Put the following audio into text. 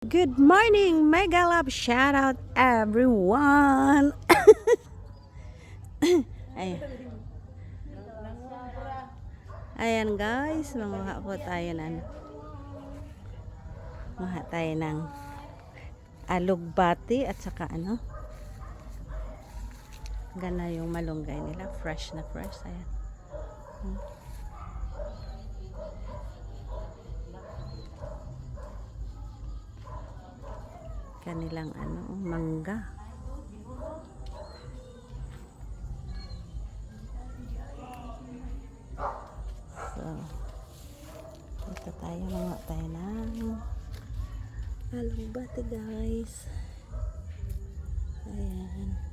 Good morning, Mega Love! Shout out everyone! Ayan. Ayan guys, manguha po tayo ng alugbati at saka gana yung malunggay nila, fresh na fresh. Ayan. Kanilang mangga. So, ito tayo, mga tayo ng alugbati guys. Ayan.